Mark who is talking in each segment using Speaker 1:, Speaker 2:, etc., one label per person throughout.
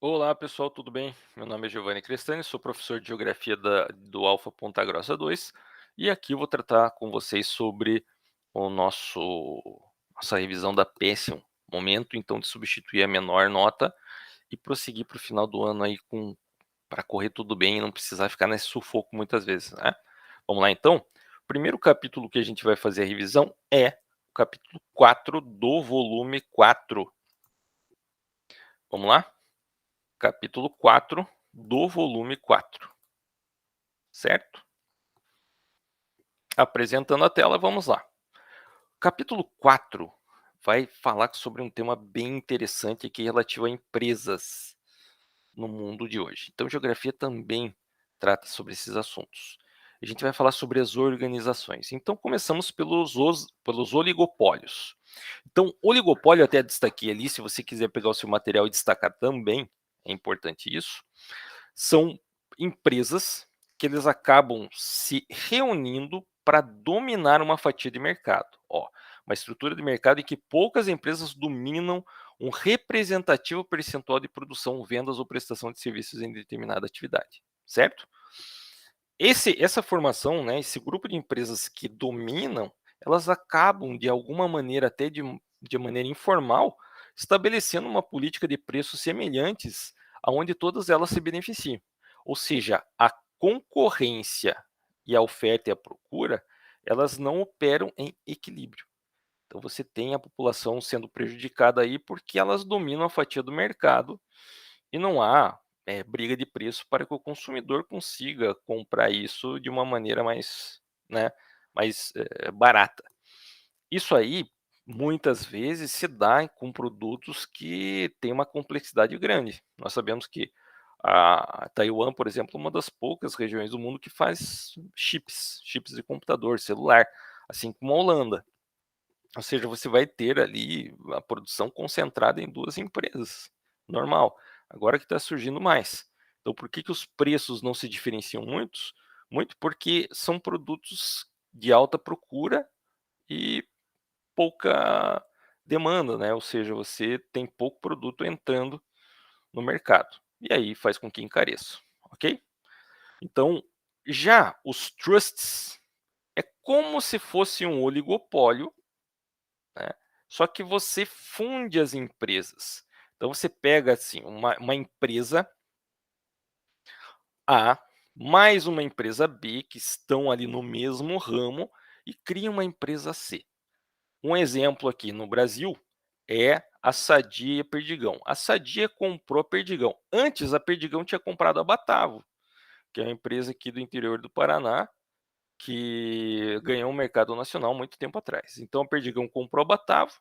Speaker 1: Olá pessoal, tudo bem? Meu nome é Giovanni Crestani, sou professor de Geografia do Alfa Ponta Grossa 2 e aqui eu vou tratar com vocês sobre o nossa revisão da Péssimo. Momento então de substituir a menor nota e prosseguir para o final do ano aí para correr tudo bem e não precisar ficar nesse sufoco muitas vezes, né? Vamos lá então? O primeiro capítulo que a gente vai fazer a revisão é o capítulo 4 do volume 4. Vamos lá? Capítulo 4 do volume 4, certo? Apresentando a tela, vamos lá. Capítulo 4 vai falar sobre um tema bem interessante aqui relativo a empresas no mundo de hoje. Então, geografia também trata sobre esses assuntos. A gente vai falar sobre as organizações. Então, começamos pelos oligopólios. Então, oligopólio, até destaquei ali, se você quiser pegar o seu material e destacar também, é importante isso, são empresas que eles acabam se reunindo para dominar uma fatia de mercado. Ó, uma estrutura de mercado em que poucas empresas dominam um representativo percentual de produção, vendas ou prestação de serviços em determinada atividade, certo? Essa formação, né, esse grupo de empresas que dominam, elas acabam de alguma maneira, até de maneira informal, estabelecendo uma política de preços semelhantes aonde todas elas se beneficiam. Ou seja, a concorrência e a oferta e a procura, elas não operam em equilíbrio. Então você tem a população sendo prejudicada aí porque elas dominam a fatia do mercado e não há, briga de preço para que o consumidor consiga comprar isso de uma maneira mais, né, mais, barata. Isso aí, muitas vezes, se dá com produtos que têm uma complexidade grande. Nós sabemos que a Taiwan, por exemplo, é uma das poucas regiões do mundo que faz chips de computador, celular, assim como a Holanda. Ou seja, você vai ter ali a produção concentrada em 2 empresas, normal. Agora que está surgindo mais. Então por que que os preços não se diferenciam muito porque são produtos de alta procura e pouca demanda, né, ou seja, você tem pouco produto entrando no mercado, e aí faz com que encareça, ok? Então, já os trusts é como se fosse um oligopólio, né, só que você funde as empresas. Então você pega, assim, uma empresa A, mais uma empresa B, que estão ali no mesmo ramo, e cria uma empresa C. Um exemplo aqui no Brasil é a Sadia e a Perdigão. A Sadia comprou a Perdigão. Antes, a Perdigão tinha comprado a Batavo, que é uma empresa aqui do interior do Paraná, que ganhou um mercado nacional muito tempo atrás. Então, a Perdigão comprou a Batavo,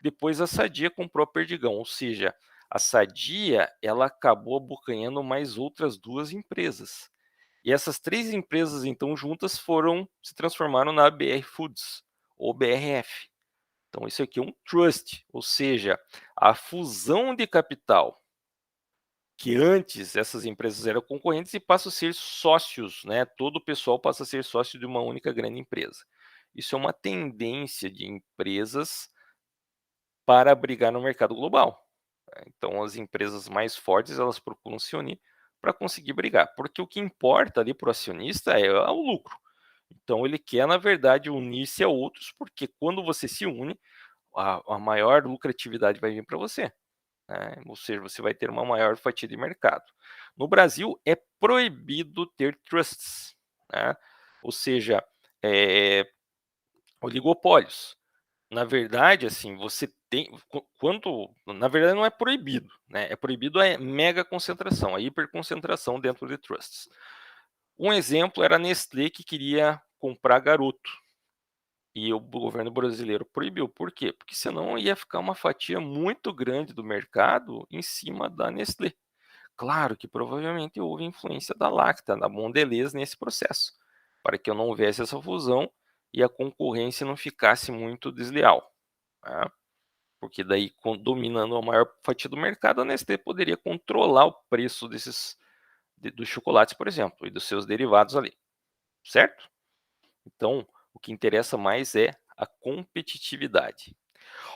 Speaker 1: depois a Sadia comprou a Perdigão, ou seja, a Sadia ela acabou abocanhando mais outras 2 empresas. E essas 3 empresas, então, juntas se transformaram na BR Foods, ou BRF. Então, isso aqui é um trust, ou seja, a fusão de capital, que antes essas empresas eram concorrentes e passam a ser sócios, né? Todo o pessoal passa a ser sócio de uma única grande empresa. Isso é uma tendência de empresas para brigar no mercado global, né? Então, as empresas mais fortes elas procuram se unir para conseguir brigar, porque o que importa ali para o acionista é o lucro. Então, ele quer, na verdade, unir-se a outros, porque quando você se une, a maior lucratividade vai vir para você, né? Ou seja, você vai ter uma maior fatia de mercado. No Brasil, é proibido ter trusts, né? Ou seja, oligopólios. Na verdade, assim, você tem quando na verdade não é proibido, né? É proibido a mega concentração, a hiperconcentração dentro de trusts. Um exemplo era a Nestlé que queria comprar Garoto. E o governo brasileiro proibiu. Por quê? Porque senão ia ficar uma fatia muito grande do mercado em cima da Nestlé. Claro que provavelmente houve influência da Lacta, da Mondelez nesse processo, para que não houvesse essa fusão e a concorrência não ficasse muito desleal, né? Porque daí, dominando a maior fatia do mercado, a Nestlé poderia controlar o preço dos chocolates, por exemplo, e dos seus derivados ali, certo? Então, o que interessa mais é a competitividade.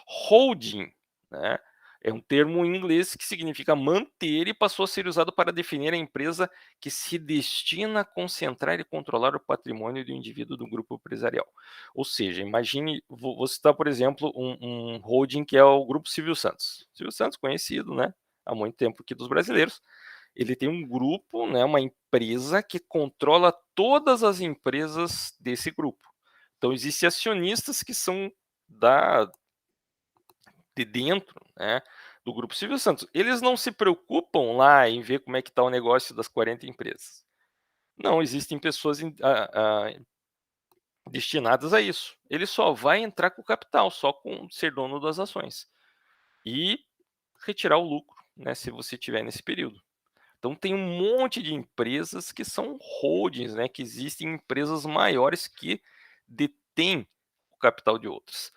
Speaker 1: Holding, né? É um termo em inglês que significa manter e passou a ser usado para definir a empresa que se destina a concentrar e controlar o patrimônio do indivíduo do grupo empresarial. Ou seja, imagine, vou citar, por exemplo, um holding que é o Grupo Silvio Santos. Silvio Santos, conhecido, né, há muito tempo aqui dos brasileiros, ele tem um grupo, né, uma empresa que controla todas as empresas desse grupo. Então, existem acionistas que são da de dentro, né, do Grupo Silvio Santos. Eles não se preocupam lá em ver como é que está o negócio das 40 empresas. Não, existem pessoas destinadas a isso. Ele só vai entrar com o capital, só com ser dono das ações. E retirar o lucro, né, se você tiver nesse período. Então tem um monte de empresas que são holdings, né, que existem empresas maiores que detêm o capital de outras.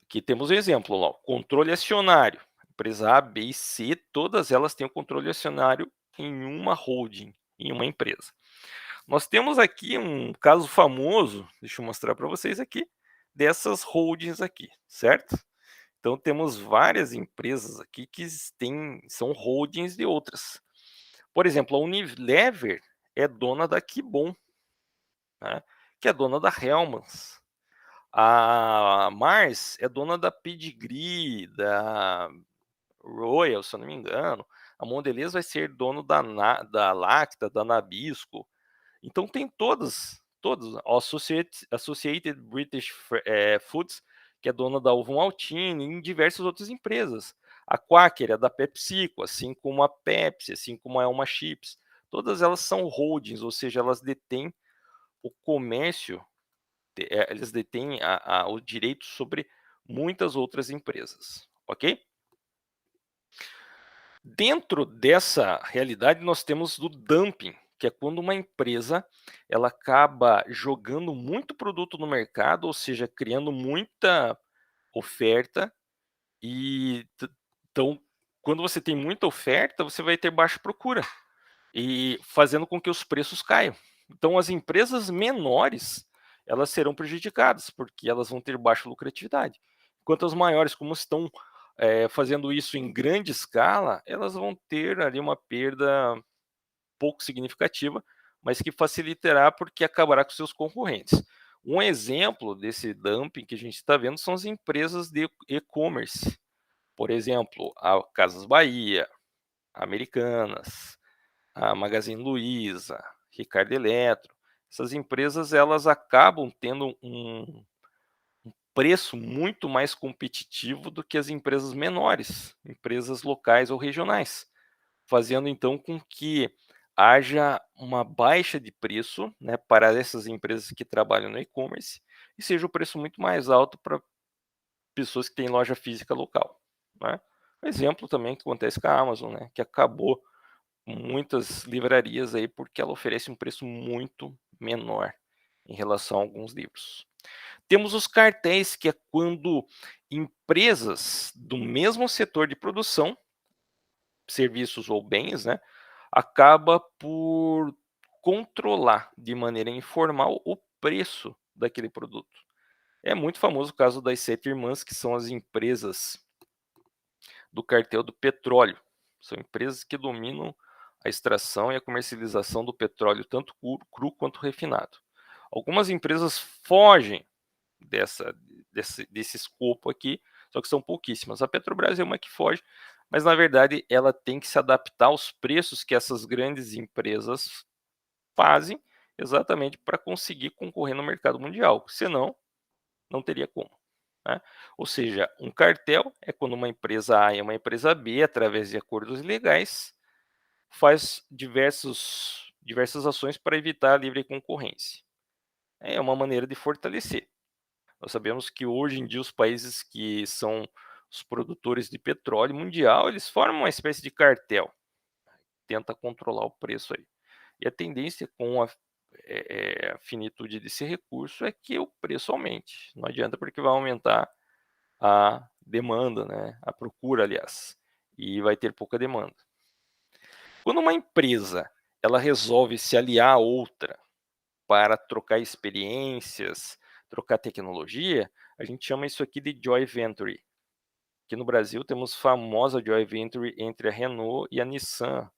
Speaker 1: Aqui temos um exemplo, ó, controle acionário. Empresa A, B e C, todas elas têm o controle acionário em uma holding, em uma empresa. Nós temos aqui um caso famoso, deixa eu mostrar para vocês aqui, dessas holdings aqui, certo? Então temos várias empresas aqui que são holdings de outras. Por exemplo, a Unilever é dona da Kibon, né, que é dona da Hellmann's. A Mars é dona da Pedigree, da Royal, se eu não me engano. A Mondelez vai ser dono da Lacta, da Nabisco. Então tem todas. A Associated British Foods, que é dona da Ovo Maltine, e diversas outras empresas. A Quaker é da PepsiCo, assim como a Pepsi, assim como a Elma Chips. Todas elas são holdings, ou seja, elas detêm o comércio, eles detêm o direito sobre muitas outras empresas, ok? Dentro dessa realidade, nós temos o dumping, que é quando uma empresa ela acaba jogando muito produto no mercado, ou seja, criando muita oferta, e então, quando você tem muita oferta, você vai ter baixa procura, e fazendo com que os preços caiam. Então, as empresas menores, elas serão prejudicadas, porque elas vão ter baixa lucratividade. Enquanto as maiores, como estão fazendo isso em grande escala, elas vão ter ali uma perda pouco significativa, mas que facilitará porque acabará com seus concorrentes. Um exemplo desse dumping que a gente está vendo são as empresas de e-commerce. Por exemplo, a Casas Bahia, Americanas, a Magazine Luiza, Ricardo Eletro. Essas empresas elas acabam tendo um preço muito mais competitivo do que as empresas menores, empresas locais ou regionais, fazendo então com que haja uma baixa de preço, né, para essas empresas que trabalham no e-commerce, e seja o preço muito mais alto para pessoas que têm loja física local, né. Um exemplo também que acontece com a Amazon, né, que acabou muitas livrarias aí, porque ela oferece um preço muito menor em relação a alguns livros. Temos os cartéis, que é quando empresas do mesmo setor de produção, serviços ou bens, né, acaba por controlar de maneira informal o preço daquele produto. É muito famoso o caso das Sete Irmãs, que são as empresas do cartel do petróleo. São empresas que dominam a extração e a comercialização do petróleo, tanto cru quanto refinado. Algumas empresas fogem dessa, desse escopo aqui, só que são pouquíssimas. A Petrobras é uma que foge, mas na verdade ela tem que se adaptar aos preços que essas grandes empresas fazem, exatamente para conseguir concorrer no mercado mundial. Senão, não teria como, né? Ou seja, um cartel é quando uma empresa A e uma empresa B, através de acordos legais, faz diversas ações para evitar a livre concorrência. É uma maneira de fortalecer. Nós sabemos que hoje em dia os países que são os produtores de petróleo mundial, eles formam uma espécie de cartel, tenta controlar o preço aí. E a tendência com a finitude desse recurso é que o preço aumente. Não adianta, porque vai aumentar a demanda, né, a procura, aliás, e vai ter pouca demanda. Quando uma empresa ela resolve se aliar a outra para trocar experiências, trocar tecnologia, a gente chama isso aqui de joint venture. Aqui no Brasil temos famosa joint venture entre a Renault e a Nissan,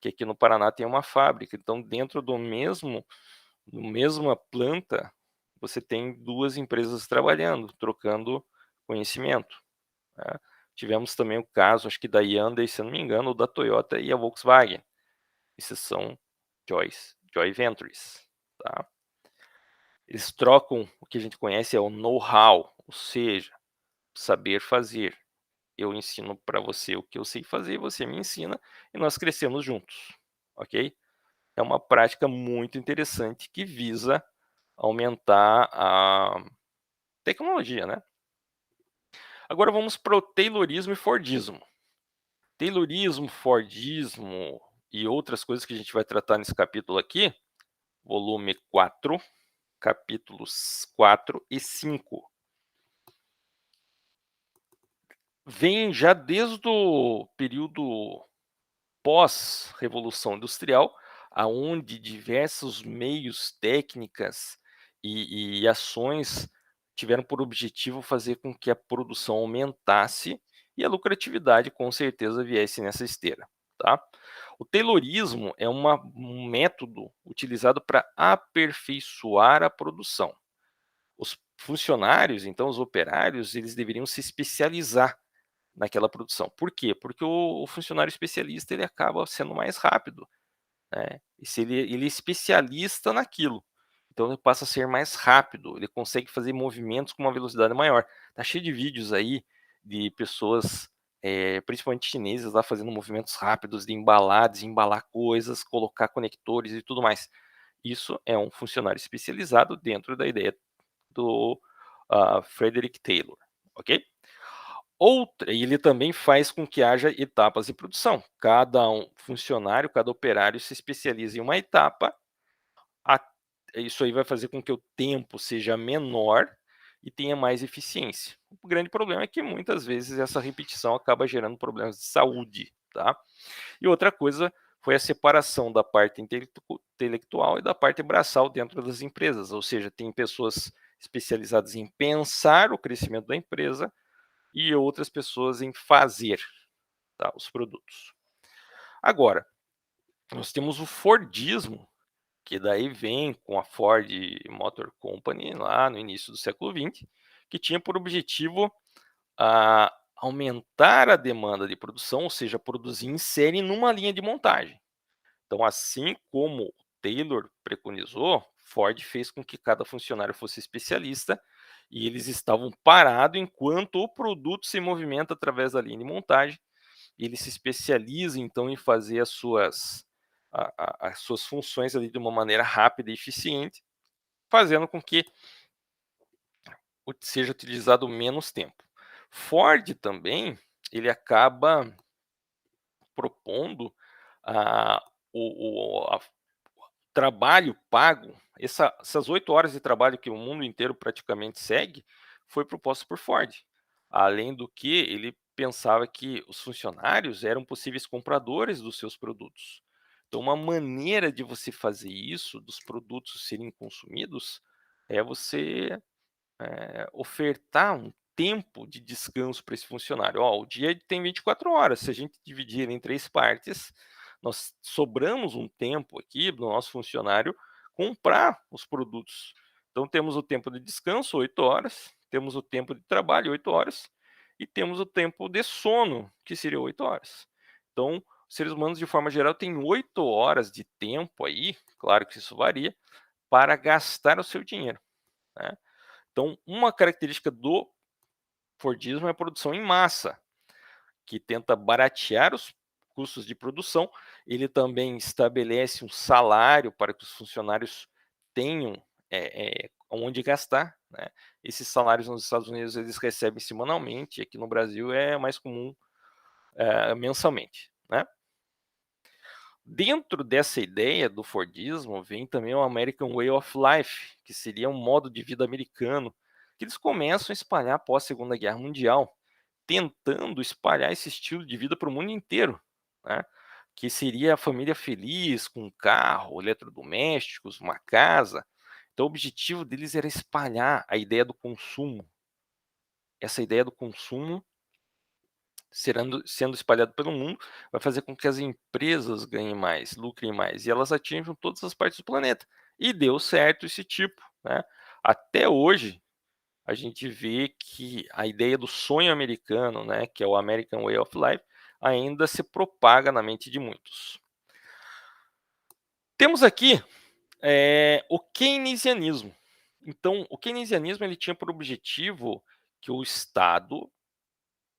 Speaker 1: que aqui no Paraná tem uma fábrica. Então, dentro do mesma planta, você tem 2 empresas trabalhando, trocando conhecimento, né. Tivemos também o caso, acho que da Hyundai, se eu não me engano, ou da Toyota e a Volkswagen. Esses são joint ventures, tá. Eles trocam o que a gente conhece é o know-how, ou seja, saber fazer. Eu ensino para você o que eu sei fazer, você me ensina e nós crescemos juntos, ok? É uma prática muito interessante que visa aumentar a tecnologia, né? Agora vamos para o Taylorismo e Fordismo. Taylorismo, Fordismo e outras coisas que a gente vai tratar nesse capítulo aqui, volume 4, capítulos 4 e 5. Vem já desde o período pós-revolução industrial, aonde diversos meios, técnicas e ações tiveram por objetivo fazer com que a produção aumentasse e a lucratividade com certeza viesse nessa esteira, tá. O Taylorismo é um método utilizado para aperfeiçoar a produção. Os funcionários, então os operários, eles deveriam se especializar naquela produção. Por quê? Porque o funcionário especialista ele acaba sendo mais rápido, né? E se ele é especialista naquilo, então ele passa a ser mais rápido, ele consegue fazer movimentos com uma velocidade maior. Tá cheio de vídeos aí de pessoas, principalmente chineses lá fazendo movimentos rápidos de embalar, desembalar coisas, colocar conectores e tudo mais. Isso é um funcionário especializado dentro da ideia do Frederick Taylor, ok? Outra, e ele também faz com que haja etapas de produção. Cada funcionário, cada operário se especializa em uma etapa. a- Isso aí vai fazer com que o tempo seja menor e tenha mais eficiência. O grande problema é que muitas vezes essa repetição acaba gerando problemas de saúde, tá? E outra coisa foi a separação da parte intelectual e da parte braçal dentro das empresas, ou seja, tem pessoas especializadas em pensar o crescimento da empresa e outras pessoas em fazer, tá, os produtos. Agora, nós temos o Fordismo, que daí vem com a Ford Motor Company lá no início do século XX, que tinha por objetivo aumentar a demanda de produção, ou seja, produzir em série numa linha de montagem. Então, assim como Taylor preconizou, Ford fez com que cada funcionário fosse especialista e eles estavam parados enquanto o produto se movimenta através da linha de montagem. Ele se especializa então em fazer as suas funções ali de uma maneira rápida e eficiente, fazendo com que seja utilizado menos tempo. Ford também ele acaba propondo a, o trabalho pago, essas 8 horas de trabalho que o mundo inteiro praticamente segue, foi proposto por Ford. Além do que, ele pensava que os funcionários eram possíveis compradores dos seus produtos. Então, uma maneira de você fazer isso, dos produtos serem consumidos, é você ofertar um tempo de descanso para esse funcionário. Ó, o dia tem 24 horas, se a gente dividir ele em 3 partes, nós sobramos um tempo aqui do nosso funcionário comprar os produtos. Então temos o tempo de descanso, 8 horas, temos o tempo de trabalho, 8 horas, e temos o tempo de sono, que seria 8 horas. Então, os seres humanos, de forma geral, têm 8 horas de tempo aí, claro que isso varia, para gastar o seu dinheiro, né? Então, uma característica do Fordismo é a produção em massa, que tenta baratear os custos de produção. Ele também estabelece um salário para que os funcionários tenham onde gastar, né? Esses salários nos Estados Unidos eles recebem semanalmente, aqui no Brasil é mais comum mensalmente, né? Dentro dessa ideia do Fordismo vem também o American Way of Life, que seria um modo de vida americano, que eles começam a espalhar após a Segunda Guerra Mundial, tentando espalhar esse estilo de vida para o mundo inteiro, né? Que seria a família feliz, com um carro, eletrodomésticos, uma casa. Então, o objetivo deles era espalhar a ideia do consumo. Essa ideia do consumo sendo espalhado pelo mundo, vai fazer com que as empresas ganhem mais, lucrem mais, e elas atinjam todas as partes do planeta. E deu certo esse tipo, né? Até hoje, a gente vê que a ideia do sonho americano, né, que é o American Way of Life, ainda se propaga na mente de muitos. Temos aqui o keynesianismo. Então, o keynesianismo ele tinha por objetivo que o Estado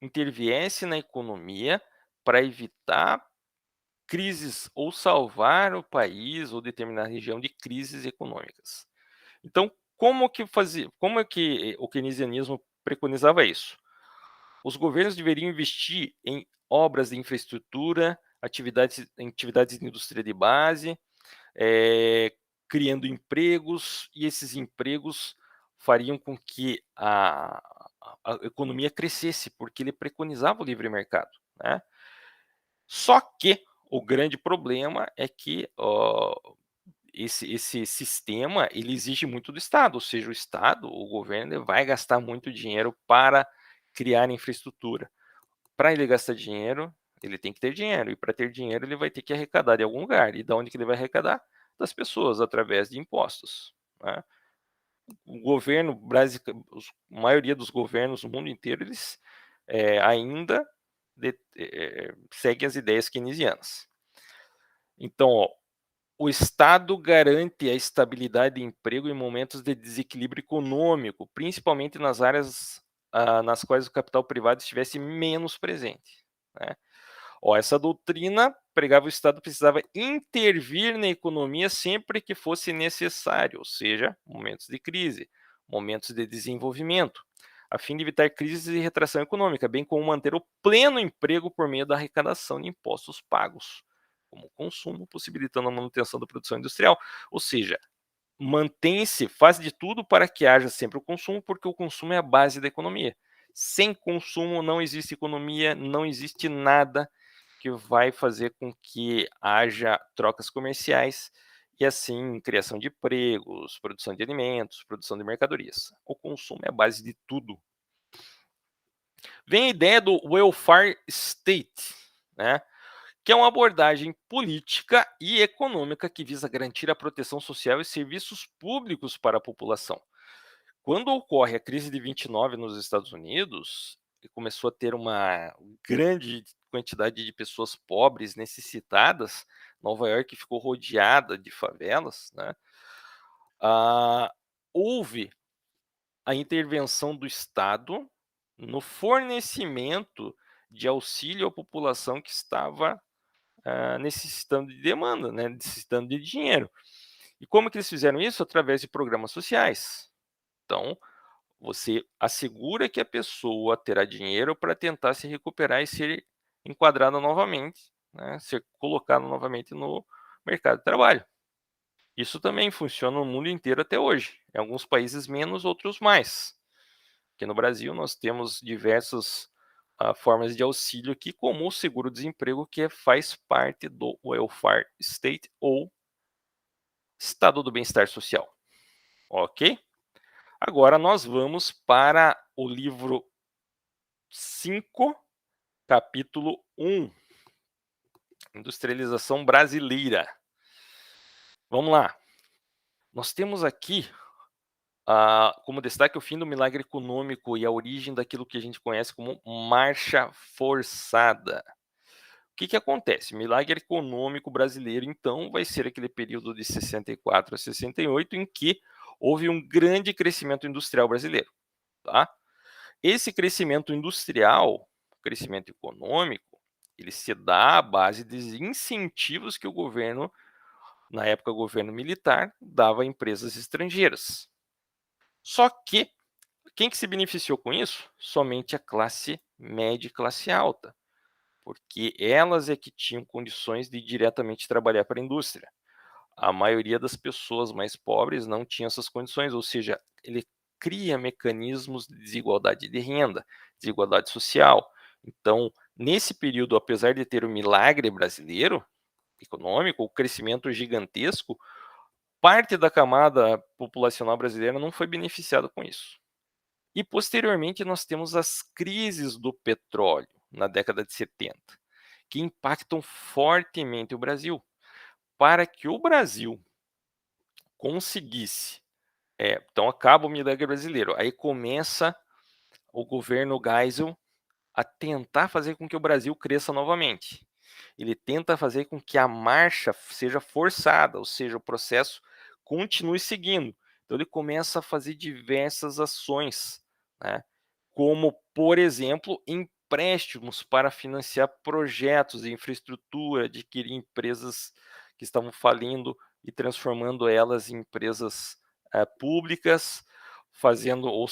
Speaker 1: interviesse na economia para evitar crises ou salvar o país ou determinada região de crises econômicas. Então, como é que o keynesianismo preconizava isso? Os governos deveriam investir em obras de infraestrutura, atividades de indústria de base, eh, criando empregos, e esses empregos fariam com que a economia crescesse, porque ele preconizava o livre mercado, né. Só que o grande problema é que, esse sistema, ele exige muito do Estado, ou seja, o Estado, o governo, ele vai gastar muito dinheiro para criar infraestrutura. Para ele gastar dinheiro, ele tem que ter dinheiro, e para ter dinheiro ele vai ter que arrecadar de algum lugar, e da onde que ele vai arrecadar? Das pessoas, através de impostos, né. O governo brasica os a maioria dos governos no mundo inteiro, eles, ainda seguem as ideias keynesianas. Então, ó, o Estado garante a estabilidade de emprego em momentos de desequilíbrio econômico, principalmente nas áreas, nas quais o capital privado estivesse menos presente, né. Ó, essa doutrina pregava o Estado precisava intervir na economia sempre que fosse necessário, ou seja, momentos de crise, momentos de desenvolvimento, a fim de evitar crises e retração econômica, bem como manter o pleno emprego por meio da arrecadação de impostos pagos, como o consumo, possibilitando a manutenção da produção industrial. Ou seja, mantém-se, faz de tudo para que haja sempre o consumo, porque o consumo é a base da economia. Sem consumo não existe economia, não existe nada que vai fazer com que haja trocas comerciais e, assim, criação de empregos, produção de alimentos, produção de mercadorias. O consumo é a base de tudo. Vem a ideia do welfare state, né, que é uma abordagem política e econômica que visa garantir a proteção social e serviços públicos para a população. Quando ocorre a crise de 29 nos Estados Unidos, e começou a ter uma grande quantidade de pessoas pobres, necessitadas, Nova York ficou rodeada de favelas, né, ah, houve a intervenção do Estado no fornecimento de auxílio à população que estava, necessitando de demanda, né, necessitando de dinheiro. E como que eles fizeram isso? Através de programas sociais. Então, você assegura que a pessoa terá dinheiro para tentar se recuperar e ser enquadrada novamente, né, ser colocada novamente no mercado de trabalho. Isso também funciona no mundo inteiro até hoje, em alguns países menos, outros mais. Aqui no Brasil nós temos diversas, formas de auxílio aqui, como o seguro-desemprego, que faz parte do welfare state ou estado do bem-estar social, ok? Agora nós vamos para o livro 5, capítulo 1, Industrialização Brasileira. Vamos lá. Nós temos aqui, como destaque, o fim do milagre econômico e a origem daquilo que a gente conhece como marcha forçada. O que que acontece? O milagre econômico brasileiro, então, vai ser aquele período de 64 a 68 em que houve um grande crescimento industrial brasileiro, tá? Esse crescimento industrial, crescimento econômico, ele se dá à base de incentivos que o governo, na época governo militar, dava a empresas estrangeiras. Só que quem que se beneficiou com isso? Somente a classe média e classe alta, porque elas é que tinham condições de diretamente trabalhar para a indústria. A maioria das pessoas mais pobres não tinha essas condições, ou seja, ele cria mecanismos de desigualdade de renda, desigualdade social. Então, nesse período, apesar de ter o milagre brasileiro econômico, o crescimento gigantesco, parte da camada populacional brasileira não foi beneficiada com isso. E posteriormente nós temos as crises do petróleo. na década de 70, que impactam fortemente o Brasil. Para que o Brasil conseguisse, então acaba o milagre brasileiro, aí começa o governo Geisel a tentar fazer com que o Brasil cresça novamente. Ele tenta fazer com que a marcha seja forçada, ou seja, o processo continue seguindo. Então ele começa a fazer diversas ações, né? Como, por exemplo, empréstimos para financiar projetos de infraestrutura, adquirir empresas que estavam falindo e transformando elas em empresas públicas, fazendo ou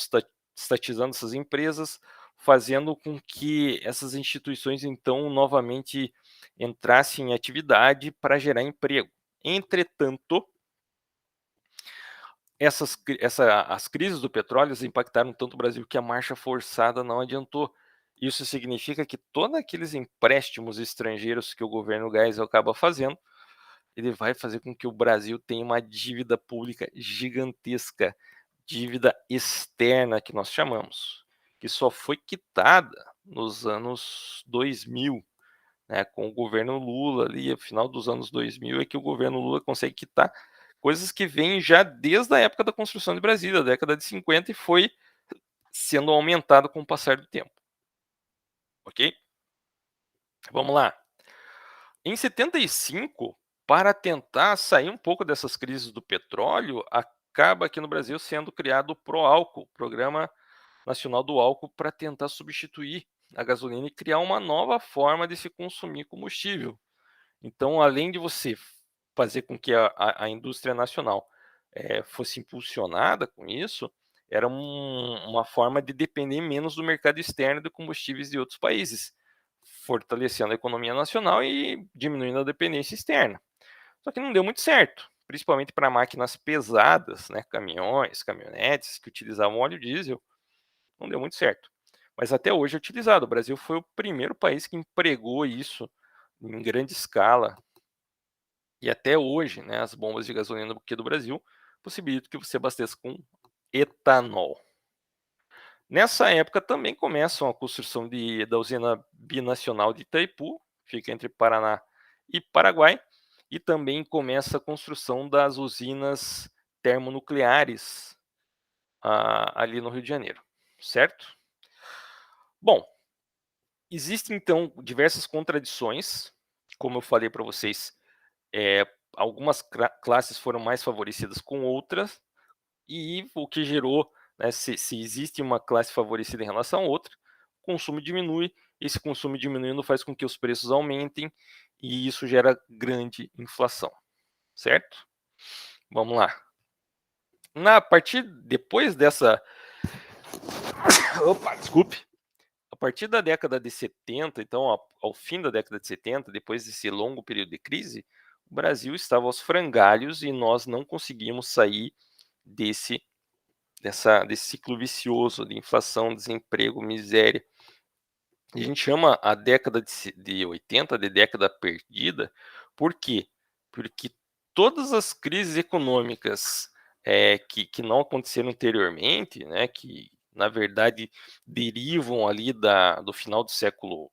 Speaker 1: estatizando essas empresas, fazendo com que essas instituições, então, novamente entrassem em atividade para gerar emprego. Entretanto, as crises do petróleo impactaram tanto o Brasil que a marcha forçada não adiantou. Isso significa que todos aqueles empréstimos estrangeiros que o governo Geisel acaba fazendo, ele vai fazer com que o Brasil tenha uma dívida pública gigantesca, dívida externa que nós chamamos, que só foi quitada nos anos 2000, né, com o governo Lula ali, no final dos anos 2000 é que o governo Lula consegue quitar coisas que vêm já desde a época da construção de Brasília, da década de 50, e foi sendo aumentado com o passar do tempo. Ok? Vamos lá. Em 75, para tentar sair um pouco dessas crises do petróleo, acaba aqui no Brasil sendo criado o PROALCO, Programa Nacional do Álcool, para tentar substituir a gasolina e criar uma nova forma de se consumir combustível. Então, além de você fazer com que a indústria nacional fosse impulsionada com isso, era uma forma de depender menos do mercado externo de combustíveis de outros países, fortalecendo a economia nacional e diminuindo a dependência externa. Só que não deu muito certo, principalmente para máquinas pesadas, né, caminhões, caminhonetes que utilizavam óleo diesel, não deu muito certo. Mas até hoje é utilizado. O Brasil foi o primeiro país que empregou isso em grande escala. E até hoje, né, as bombas de gasolina aqui do Brasil possibilitam que você abasteça com etanol. Nessa época também começam a construção da usina binacional de Itaipu, fica entre Paraná e Paraguai, e também começa a construção das usinas termonucleares ali no Rio de Janeiro, certo? Bom, existem então diversas contradições, como eu falei para vocês, algumas classes foram mais favorecidas com outras, e o que gerou, né, se existe uma classe favorecida em relação a outra, o consumo diminui, esse consumo diminuindo faz com que os preços aumentem, e isso gera grande inflação, certo? Vamos lá. Depois dessa. Opa, desculpe. A partir da década de 70, então, ao fim da década de 70, depois desse longo período de crise, o Brasil estava aos frangalhos e nós não conseguimos sair desse ciclo vicioso de inflação, desemprego, miséria. E a gente chama a década de 80 de década perdida, por quê? Porque todas as crises econômicas que não aconteceram anteriormente, né, que na verdade derivam ali do final do século,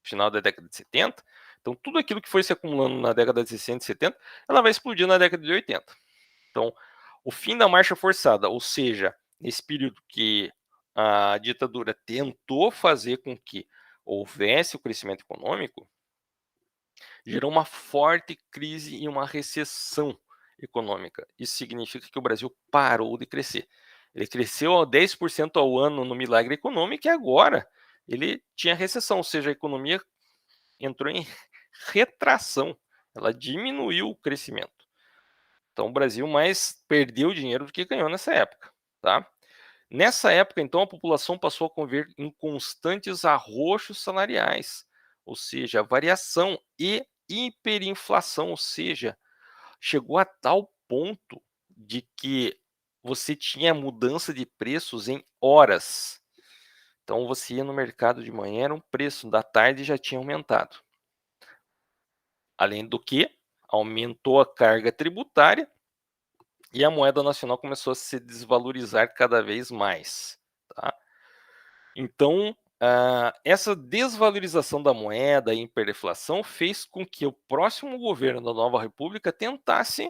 Speaker 1: final da década de 70, então tudo aquilo que foi se acumulando na década de 60 e 70, ela vai explodir na década de 80. Então, o fim da marcha forçada, ou seja, nesse período que a ditadura tentou fazer com que houvesse o crescimento econômico, gerou uma forte crise e uma recessão econômica. Isso significa que o Brasil parou de crescer. Ele cresceu a 10% ao ano no milagre econômico e agora ele tinha recessão, ou seja, a economia entrou em retração. Ela diminuiu o crescimento. Então o Brasil mais perdeu dinheiro do que ganhou nessa época, tá? Nessa época, então, a população passou a conviver em constantes arroxos salariais, ou seja, variação e hiperinflação, ou seja, chegou a tal ponto de que você tinha mudança de preços em horas. Então você ia no mercado de manhã, era um preço, da tarde já tinha aumentado. Além do que, aumentou a carga tributária e a moeda nacional começou a se desvalorizar cada vez mais, tá? Então, Essa desvalorização da moeda e hiperinflação fez com que o próximo governo da nova república tentasse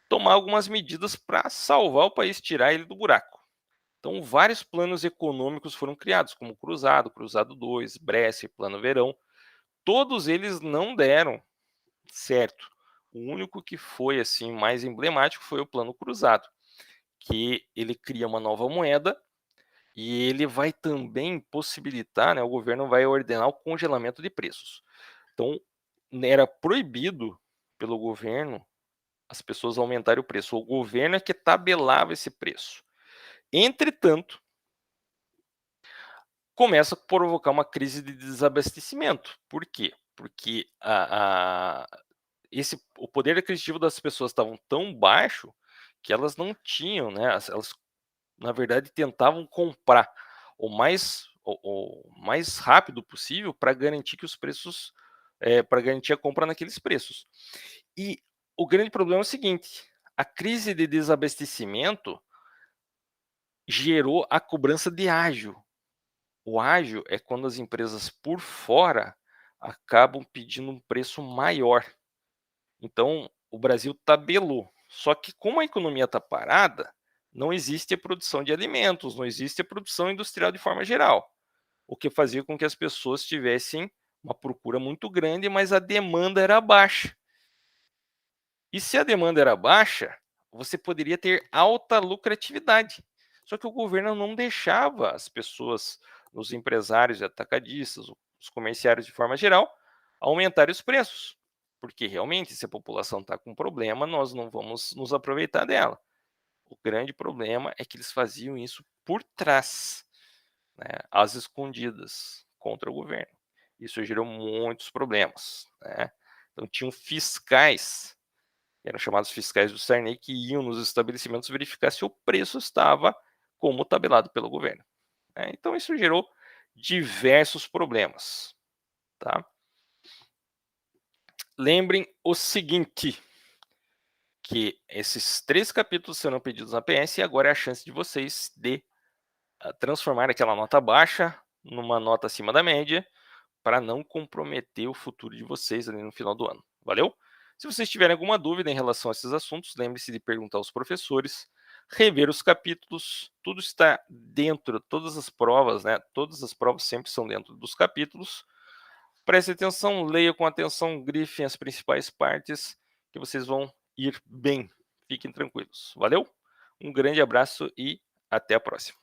Speaker 1: tomar algumas medidas para salvar o país, tirar ele do buraco. Então, vários planos econômicos foram criados, como Cruzado, Cruzado 2, Bresser, Plano Verão. Todos eles não deram certo. O único que foi assim mais emblemático foi o Plano Cruzado, que ele cria uma nova moeda e ele vai também possibilitar, né, o governo vai ordenar o congelamento de preços. Então, era proibido pelo governo as pessoas aumentarem o preço. O governo é que tabelava esse preço. Entretanto, começa a provocar uma crise de desabastecimento. Por quê? Porque o poder aquisitivo das pessoas estava tão baixo que elas não tinham, né? Elas, na verdade, tentavam comprar o mais rápido possível para garantir que os preços, para garantir a compra naqueles preços. E o grande problema é o seguinte: a crise de desabastecimento gerou a cobrança de ágio. O ágio é quando as empresas por fora acabam pedindo um preço maior. Então, o Brasil tabelou. Só que como a economia está parada, não existe a produção de alimentos, não existe a produção industrial de forma geral, o que fazia com que as pessoas tivessem uma procura muito grande, mas a demanda era baixa. E se a demanda era baixa, você poderia ter alta lucratividade. Só que o governo não deixava as pessoas, os empresários e atacadistas, os comerciários de forma geral, aumentarem os preços. Porque realmente, se a população está com problema, nós não vamos nos aproveitar dela. O grande problema é que eles faziam isso por trás, né, às escondidas, contra o governo. Isso gerou muitos problemas, né? Então, tinham fiscais, que eram chamados fiscais do Sarney, que iam nos estabelecimentos verificar se o preço estava como tabelado pelo governo, né? Então, isso gerou diversos problemas, tá? Lembrem o seguinte, que esses 3 capítulos serão pedidos na PS e agora é a chance de vocês de transformar aquela nota baixa numa nota acima da média, para não comprometer o futuro de vocês ali no final do ano. Valeu? Se vocês tiverem alguma dúvida em relação a esses assuntos, lembre-se de perguntar aos professores, rever os capítulos, tudo está dentro, todas as provas, né? Todas as provas sempre são dentro dos capítulos. Preste atenção, leia com atenção, grifem as principais partes, que vocês vão ir bem. Fiquem tranquilos. Valeu? Um grande abraço e até a próxima.